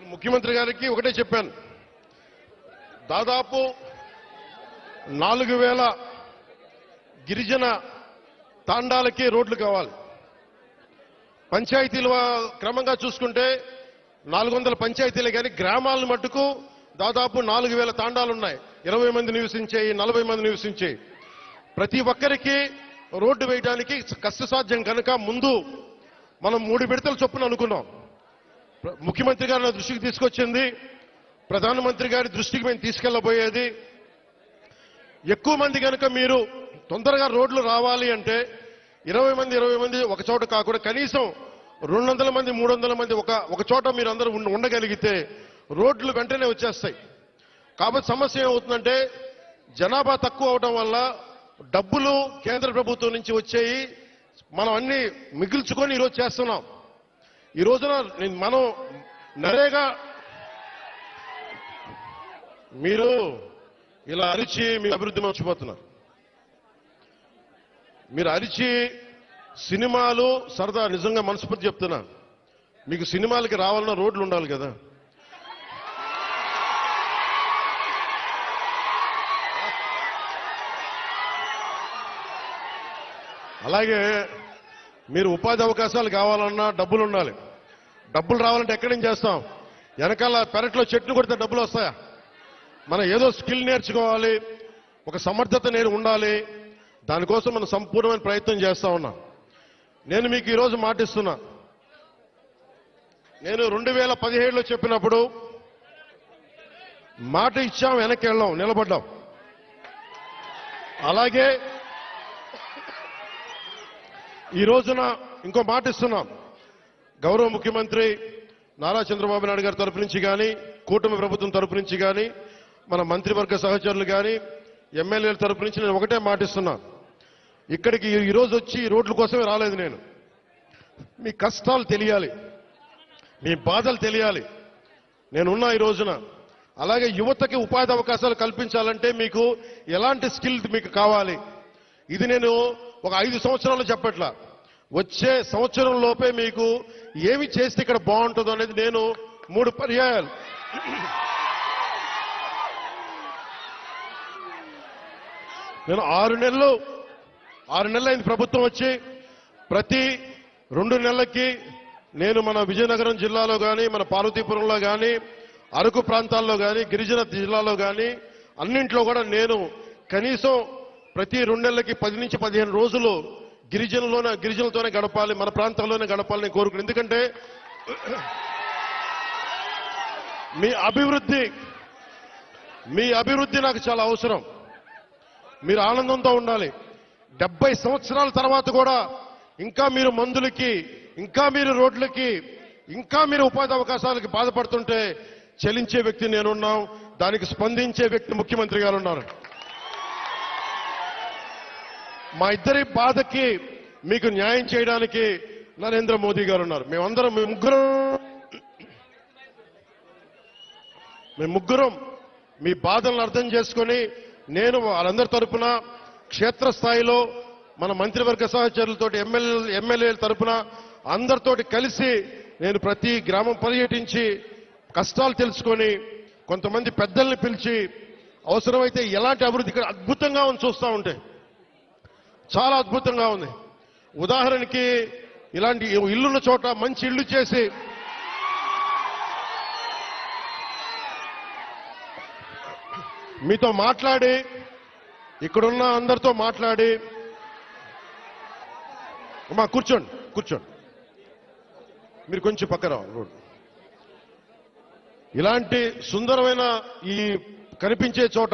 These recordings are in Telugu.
ముఖ్యమంత్రి గారికి ఒకటే చెప్పాను, దాదాపు 4000 గిరిజన తాండాలకి రోడ్లు కావాలి. పంచాయతీలు క్రమంగా చూసుకుంటే 400 పంచాయతీలే కానీ గ్రామాలను మట్టుకు దాదాపు 4000 తాండాలు ఉన్నాయి. 20 మంది నివసించేయి, 40 మంది నివసించేయి. ప్రతి ఒక్కరికి రోడ్డు వేయడానికి కష్టసాధ్యం కనుక ముందు మనం 3 విడతల చొప్పున అనుకున్నాం. ముఖ్యమంత్రి గారు నా దృష్టికి తీసుకొచ్చింది, ప్రధానమంత్రి గారి దృష్టికి మేము తీసుకెళ్లబోయేది, ఎక్కువ మంది కనుక మీరు తొందరగా రోడ్లు రావాలి అంటే 20 మంది ఒక చోట కాకుండా కనీసం 200 మంది 300 మంది ఒక చోట మీరు అందరూ ఉండగలిగితే రోడ్లు వెంటనే వచ్చేస్తాయి. కాబట్టి సమస్య ఏమవుతుందంటే జనాభా తక్కువ అవడం వల్ల డబ్బులు కేంద్ర ప్రభుత్వం నుంచి వచ్చేయి మనం అన్ని మిగిల్చుకొని ఈరోజు చేస్తున్నాం. ఈ రోజున మనం నరేగా మీరు ఇలా అరిచి మీ అభివృద్ధి మర్చిపోతున్నారు. మీరు అరిచి సినిమాలు సరదా, నిజంగా మనస్ఫూర్తి చెప్తున్నా, మీకు సినిమాలకి రావాలన్న రోడ్లు ఉండాలి కదా. అలాగే మీరు ఉపాధి అవకాశాలు కావాలన్నా డబ్బులు ఉండాలి. డబ్బులు రావాలంటే ఎక్కడి నుంచి చేస్తాం? వెనకాల పెరట్లో చెట్లు కొడితే డబ్బులు వస్తాయా? మనం ఏదో స్కిల్ నేర్చుకోవాలి, ఒక సమర్థత ఉండాలి. దానికోసం మనం సంపూర్ణమైన ప్రయత్నం చేస్తా ఉన్నాం. నేను మీకు ఈరోజు మాటిస్తున్నా, నేను 2017లో చెప్పినప్పుడు మాట ఇచ్చాం, వెనక్కి వెళ్ళాం, నిలబడ్డాం. అలాగే ఈ రోజున ఇంకో మాట ఇస్తున్నాం. గౌరవ ముఖ్యమంత్రి నారా చంద్రబాబు నాయుడు గారి తరపు నుంచి కానీ, కూటమి ప్రభుత్వం తరపు నుంచి కానీ, మన మంత్రివర్గ సహచరులు కానీ, ఎమ్మెల్యేల తరపు నుంచి నేను ఒకటే మాటిస్తున్నా, ఇక్కడికి ఈరోజు వచ్చి రోడ్ల కోసమే రాలేదు నేను. మీ కష్టాలు తెలియాలి, మీ బాధలు తెలియాలి. నేనున్నా ఈ రోజున. అలాగే యువతకి ఉపాధి అవకాశాలు కల్పించాలంటే మీకు ఎలాంటి స్కిల్ మీకు కావాలి, ఇది నేను ఒక 5 సంవత్సరాలు చెప్పట్లా, వచ్చే సంవత్సరం లోపే మీకు ఏమి చేస్తే ఇక్కడ బాగుంటుందో అనేది నేను 3 పర్యాయాలు నేను 6 నెలలు అయింది ప్రభుత్వం వచ్చి. ప్రతి 2 నెలలకి నేను మన విజయనగరం జిల్లాలో కానీ, మన పార్వతీపురంలో కానీ, అరకు ప్రాంతాల్లో కానీ, గిరిజన జిల్లాలో కానీ అన్నింట్లో కూడా నేను కనీసం ప్రతి 2 నెలలకి 10 నుంచి 15 రోజులు గిరిజనులతోనే గడపాలి, మన ప్రాంతంలోనే గడపాలని నేను కోరుకున్నాను. ఎందుకంటే మీ అభివృద్ధి నాకు చాలా అవసరం. మీరు ఆనందంతో ఉండాలి. 70 సంవత్సరాల తర్వాత కూడా ఇంకా మీరు మందులకి, ఇంకా మీరు రోడ్లకి, ఇంకా మీరు ఉపాధి అవకాశాలకి బాధపడుతుంటే చలించే వ్యక్తి నేనున్నాం, దానికి స్పందించే వ్యక్తి ముఖ్యమంత్రి గారు ఉన్నారు. మా ఇద్దరి బాధకి మీకు న్యాయం చేయడానికి నరేంద్ర మోదీ గారు ఉన్నారు. మేమందరం మేము ముగ్గురం మీ బాధలను అర్థం చేసుకొని నేను వాళ్ళందరి తరపున క్షేత్రస్థాయిలో మన మంత్రివర్గ సహచరులతోటి ఎమ్మెల్యేల తరపున అందరితోటి కలిసి నేను ప్రతి గ్రామం పర్యటించి కష్టాలు తెలుసుకొని కొంతమంది పెద్దల్ని పిలిచి అవసరమైతే ఎలాంటి అభివృద్ధి ఇక్కడ అద్భుతంగా ఉంది, చూస్తూ ఉంటే చాలా అద్భుతంగా ఉంది. ఉదాహరణకి ఇలాంటి ఇల్లున్న చోట మంచి ఇల్లు చేసి మీతో మాట్లాడి, ఇక్కడున్న అందరితో మాట్లాడి, అమ్మా కూర్చోండి, మీరు కొంచెం పక్కన రోడ్. ఇలాంటి సుందరమైన ఈ కనిపించే చోట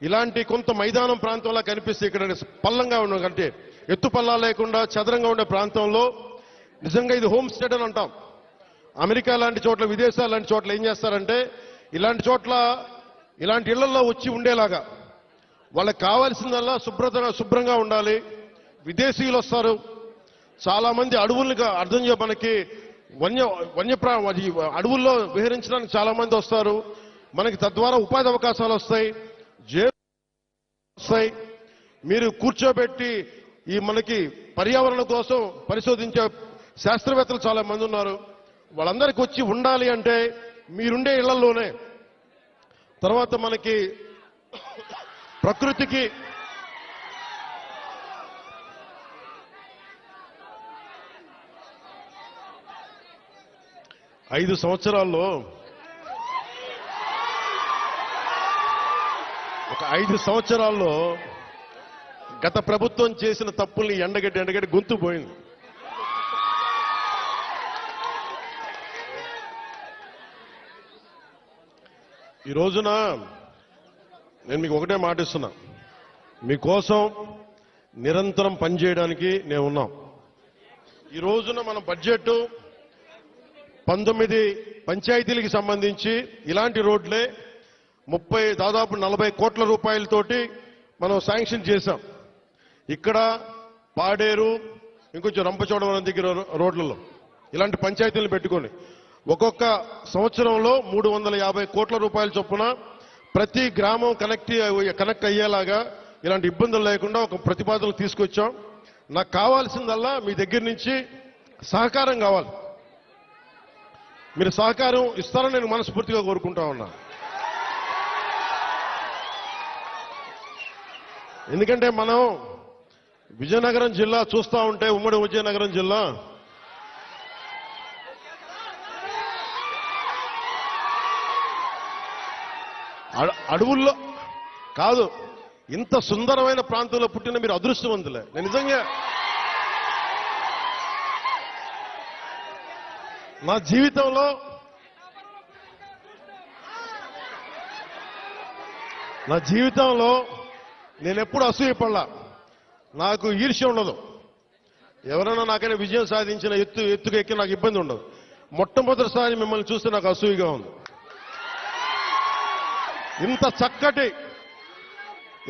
ఇలాంటి కొంత మైదానం ప్రాంతంలా కనిపిస్తే ఇక్కడ పల్లంగా ఉన్న కంటే ఎత్తు పల్లా లేకుండా చదరంగా ఉండే ప్రాంతంలో నిజంగా ఇది హోమ్ స్టేట్ అని అంటాం. అమెరికా లాంటి చోట్ల, విదేశాలు లాంటి చోట్ల ఏం చేస్తారంటే ఇలాంటి చోట్ల ఇలాంటి ఇళ్లలో వచ్చి ఉండేలాగా వాళ్ళకి కావాల్సిందల్లా శుభ్రంగా ఉండాలి. విదేశీయులు వస్తారు, చాలా మంది అడవులుగా అర్థం మనకి అడవుల్లో విహరించడానికి చాలా మంది వస్తారు. మనకి తద్వారా ఉపాధి అవకాశాలు వస్తాయి, వస్తాయి. మీరు కూర్చోబెట్టి ఈ మనకి పర్యావరణం కోసం పరిశోధించే శాస్త్రవేత్తలు చాలా మంది ఉన్నారు. వాళ్ళందరికీ వచ్చి ఉండాలి అంటే మీరుండే ఇళ్లలోనే. తర్వాత మనకి ప్రకృతికి 5 సంవత్సరాల్లో ఒక 5 సంవత్సరాల్లో గత ప్రభుత్వం చేసిన తప్పుల్ని ఎండగట్టి గొంతు పోయింది. ఈ రోజున నేను మీకు ఒకటే మాట ఇస్తున్నా, మీకోసం నిరంతరం పనిచేయడానికి నేను ఉన్నాం. ఈ రోజున మన బడ్జెట్ 19 పంచాయతీలకు సంబంధించి ఇలాంటి రోడ్లే దాదాపు 40 కోట్ల రూపాయలతోటి మనం శాంక్షన్ చేశాం. ఇక్కడ పాడేరు, ఇంకొంచెం రంపచోడవరం దగ్గర రోడ్లలో ఇలాంటి పంచాయతీలు పెట్టుకొని ఒక్కొక్క సంవత్సరంలో 350 కోట్ల రూపాయల చొప్పున ప్రతి గ్రామం కనెక్ట్ అయ్యేలాగా ఇలాంటి ఇబ్బందులు లేకుండా ఒక ప్రతిపాదన తీసుకొచ్చాం. నాకు కావాల్సిందల్లా మీ దగ్గర నుంచి సహకారం కావాలి. మీరు సహకారం ఇస్తారని నేను మనస్ఫూర్తిగా కోరుకుంటా ఉన్నా. ఎందుకంటే మనం విజయనగరం జిల్లా చూస్తా ఉంటే, ఉమ్మడి విజయనగరం జిల్లా అడవుల్లో కాదు, ఇంత సుందరమైన ప్రాంతంలో పుట్టిన మీరు అదృష్టవంతులే. నేను నిజంగా నా జీవితంలో నేను ఎప్పుడు అసూయపడలా. నాకు ఈర్ష్య ఉండదు. ఎవరైనా నాకైనా విజయం సాధించిన ఎత్తుకు ఎక్కి నాకు ఇబ్బంది ఉండదు. మొట్టమొదటిసారి మిమ్మల్ని చూస్తే నాకు అసూయగా ఉంది.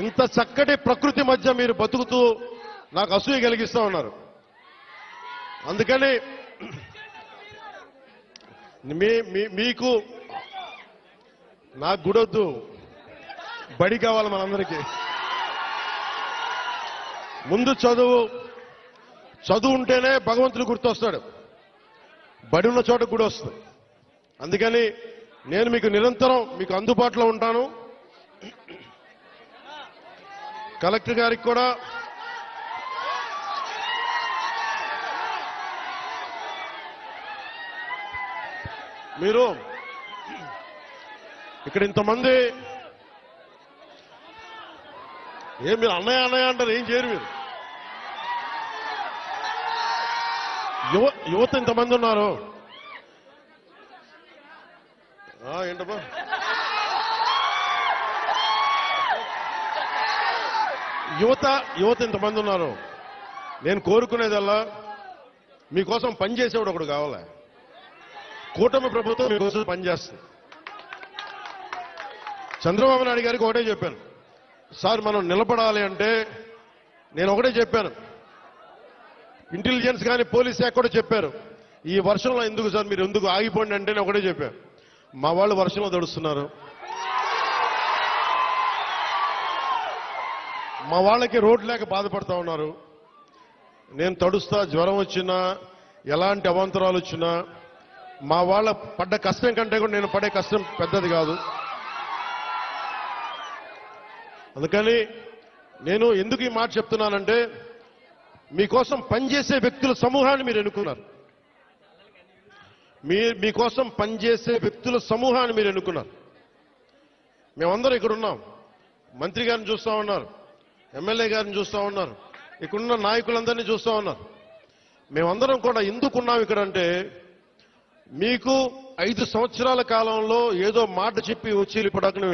ఇంత చక్కటి ప్రకృతి మధ్య మీరు బతుకుతూ నాకు అసూయ కలిగిస్తూ ఉన్నారు. అందుకని మీకు నాకు గుడొద్దు, బడి కావాలి మనందరికీ. ముందు చదువు ఉంటేనే భగవంతుడు గుర్తొస్తాడు, బడి ఉన్న చోట గుడి వస్తుంది. అందుకని నేను మీకు నిరంతరం మీకు అందుబాటులో ఉంటాను. కలెక్టర్ గారికి కూడా మీరు ఇక్కడ ఇంతమంది మీరు అన్నయ్య అంటారు, ఏం చేయరు మీరు. యువత ఇంతమంది ఉన్నారు. ఏంటబ్బా యువత ఇంతమంది ఉన్నారు. నేను కోరుకునేదల్లా మీకోసం పనిచేసేవాడు ఒకడు కావాలి. కూటమి ప్రభుత్వం మీకోసం పనిచేస్తుంది. చంద్రబాబు నాయుడు గారికి ఒకటే చెప్పాను, సార్ మనం నిలబడాలి అంటే నేను ఒకటే చెప్పాను, ఇంటెలిజెన్స్ కానీ పోలీస్ శాఖ కూడా చెప్పారు, ఈ వర్షంలో ఎందుకు సార్ మీరు ఎందుకు ఆగిపోండి అంటే నేను ఒకటే చెప్పాను, మా వాళ్ళు వర్షంలో తడుస్తున్నారు, మా వాళ్ళకి రోడ్డు లేక బాధపడతా ఉన్నారు. నేను తడుస్తా, జ్వరం వచ్చినా ఎలాంటి అవాంతరాలు వచ్చినా మా వాళ్ళ పడ్డ కష్టం కంటే కూడా నేను పడే కష్టం పెద్దది కాదు. అందుకని నేను ఎందుకు ఈ మాట చెప్తున్నానంటే, మీకోసం పనిచేసే వ్యక్తుల సమూహాన్ని మీరు ఎన్నుకున్నారు. మీకోసం పనిచేసే వ్యక్తుల సమూహాన్ని మీరు ఎన్నుకున్నారు. మేమందరం ఇక్కడ ఉన్నాం. మంత్రి గారిని చూస్తా ఉన్నారు, ఎమ్మెల్యే గారిని చూస్తా ఉన్నారు, ఇక్కడున్న నాయకులందరినీ చూస్తా ఉన్నారు. మేమందరం కూడా ఎందుకున్నాం ఇక్కడంటే, మీకు 5 సంవత్సరాల కాలంలో ఏదో మాట చెప్పి వచ్చి వెళ్ళిపోవడానికి